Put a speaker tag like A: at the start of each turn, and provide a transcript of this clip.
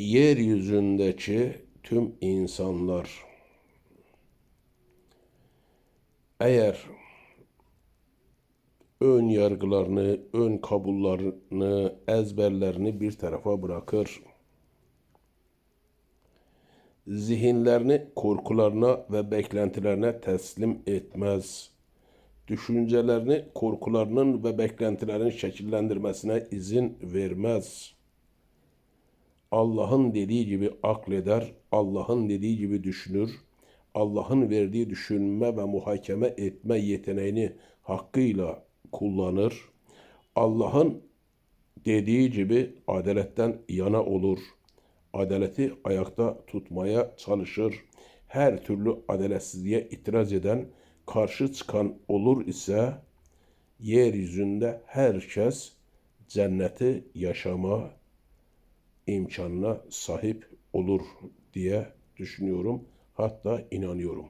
A: Yeryüzündeki tüm insanlar eğer ön yargılarını, ön kabullarını, ezberlerini bir tarafa bırakır, zihinlerini korkularına ve beklentilerine teslim etmez, düşüncelerini korkularının ve beklentilerin şekillendirmesine izin vermez, Allah'ın dediği gibi akleder, Allah'ın dediği gibi düşünür, Allah'ın verdiği düşünme ve muhakeme etme yeteneğini hakkıyla kullanır, Allah'ın dediği gibi adaletten yana olur, adaleti ayakta tutmaya çalışır, her türlü adaletsizliğe itiraz eden, karşı çıkan olur ise, yeryüzünde herkes cenneti yaşama imkanına sahip olur diye düşünüyorum. Hatta inanıyorum.